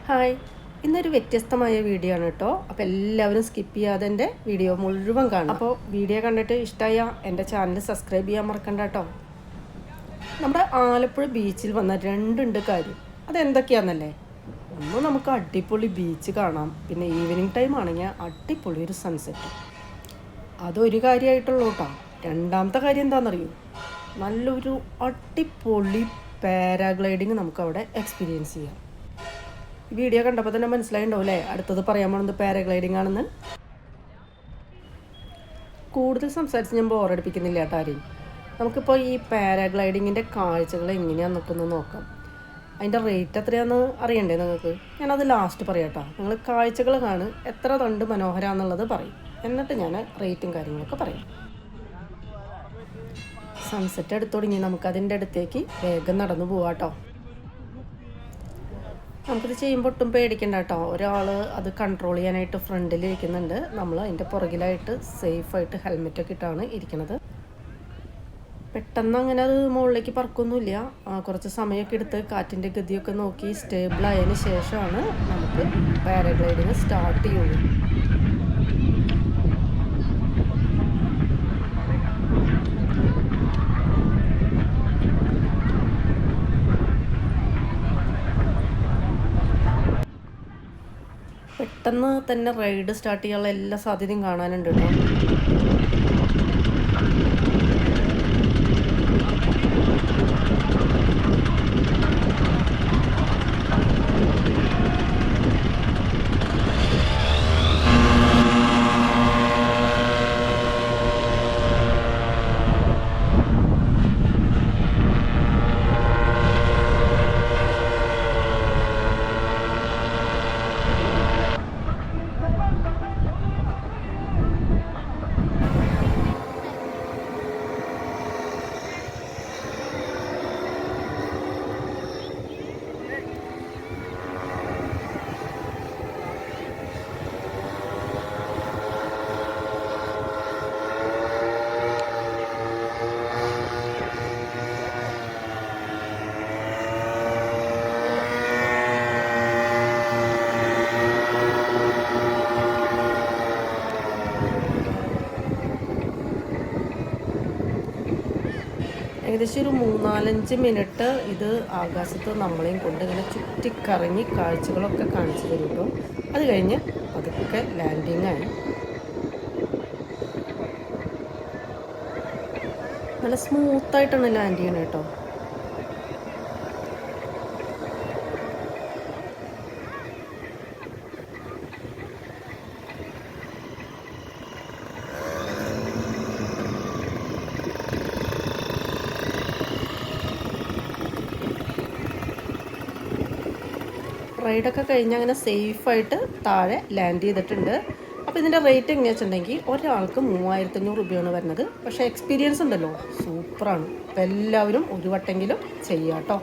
Hi, ഇന്നൊരു വ്യത്യസ്തമായ video ആണ് കേട്ടോ. അപ്പോൾ എല്ലാവരും സ്കിപ്പ് ചെയ്യാതെ എൻ്റെ വീഡിയോ മുഴുവൻ കാണും. അപ്പോൾ വീഡിയോ കണ്ടിട്ട് ഇഷ്ടമായ എൻ്റെ ചാനൽ സബ്സ്ക്രൈബ് ചെയ്യാൻ മറക്കണ്ട കേട്ടോ. നമ്മുടെ ആലപ്പുഴ ബീച്ചിൽ വന്ന രണ്ടുണ്ട് കാര്യം. അതെന്തൊക്കെയാണെന്നല്ലേ? ഒന്ന് നമുക്ക് അടിപൊളി ബീച്ച് കാണാം, പിന്നെ ഈവനിങ് ടൈം ആണെങ്കിൽ അടിപൊളി ഒരു സൺസെറ്റ്. അതൊരു കാര്യമായിട്ടുള്ളൂ കേട്ടോ. രണ്ടാമത്തെ കാര്യം എന്താണെന്നറിയൂ? നല്ലൊരു അടിപൊളി പാരാഗ്ലൈഡിങ് നമുക്കവിടെ എക്സ്പീരിയൻസ് ചെയ്യാം. ഈ വീഡിയോ കണ്ടപ്പോൾ തന്നെ മനസ്സിലായിട്ടുണ്ടാവില്ലേ അടുത്തത് പറയാൻ പോകുന്നത് പാരാഗ്ലൈഡിങ് ആണെന്ന്. കൂടുതൽ സംസാരിച്ച് ഞാൻ ബോറടിപ്പിക്കുന്നില്ല കേട്ടോ ആരെയും. നമുക്കിപ്പോൾ ഈ പാരാഗ്ലൈഡിങ്ങിൻ്റെ കാഴ്ചകൾ എങ്ങനെയാണെന്നൊക്കെ ഒന്ന് നോക്കാം. അതിൻ്റെ റേറ്റ് എത്രയാണെന്ന് അറിയണ്ടേ നിങ്ങൾക്ക്? ഞാനത് ലാസ്റ്റ് പറയാം കേട്ടോ. നിങ്ങൾ കാഴ്ചകൾ കാണും, എത്ര കണ്ട് മനോഹരമാണെന്നുള്ളത് പറയും, എന്നിട്ട് ഞാൻ റേറ്റും കാര്യങ്ങളൊക്കെ പറയാം. സൺസെറ്റ് എടുത്തു തുടങ്ങി, നമുക്കതിൻ്റെ അടുത്തേക്ക് വേഗം നടന്നു പോവാം കേട്ടോ. നമുക്കിത് ചെയ്യുമ്പോൾ ഒട്ടും പേടിക്കണ്ട കേട്ടോ. ഒരാൾ അത് കൺട്രോൾ ചെയ്യാനായിട്ട് ഫ്രണ്ടിലിരിക്കുന്നുണ്ട്. നമ്മൾ അതിൻ്റെ പുറകിലായിട്ട് സേഫായിട്ട് ഹെൽമെറ്റൊക്കെ ഇട്ടാണ് ഇരിക്കുന്നത്. പെട്ടെന്ന് അങ്ങനെ അത് മുകളിലേക്ക് പറക്കൊന്നുമില്ല. കുറച്ച് സമയമൊക്കെ എടുത്ത് കാറ്റിൻ്റെ ഗതിയൊക്കെ നോക്കി സ്റ്റേബിളായതിന് ശേഷമാണ് നമുക്ക് പാരാഗ്ലൈഡിങ് സ്റ്റാർട്ട് ചെയ്യുള്ളൂ. പെട്ടെന്ന് തന്നെ റൈഡ് സ്റ്റാർട്ട് ചെയ്യാനുള്ള എല്ലാ സാധ്യതയും കാണാനുണ്ട് കേട്ടോ. ഏകദേശം ഒരു 3-4 മിനിറ്റ് ഇത് ആകാശത്ത് നമ്മളെയും കൊണ്ട് ഇങ്ങനെ ചുറ്റിക്കറങ്ങി കാഴ്ചകളൊക്കെ കാണിച്ചു തരും കേട്ടോ. അത് കഴിഞ്ഞ് അതൊക്കെ ലാൻഡിങ്ങായി. നല്ല സ്മൂത്തായിട്ടാണ് ലാൻഡ് ചെയ്യണത് കേട്ടോ. റൈഡൊക്കെ കഴിഞ്ഞ് അങ്ങനെ സേഫായിട്ട് താഴെ ലാൻഡ് ചെയ്തിട്ടുണ്ട്. അപ്പോൾ ഇതിൻ്റെ റേറ്റ് എങ്ങനെയാണെന്ന് വെച്ചിട്ടുണ്ടെങ്കിൽ ഒരാൾക്ക് 3500 രൂപയാണ് വരുന്നത്. പക്ഷേ എക്സ്പീരിയൻസ് ഉണ്ടല്ലോ, സൂപ്പറാണ്. അപ്പോൾ എല്ലാവരും ഒരു വട്ടെങ്കിലും ചെയ്യാം കേട്ടോ.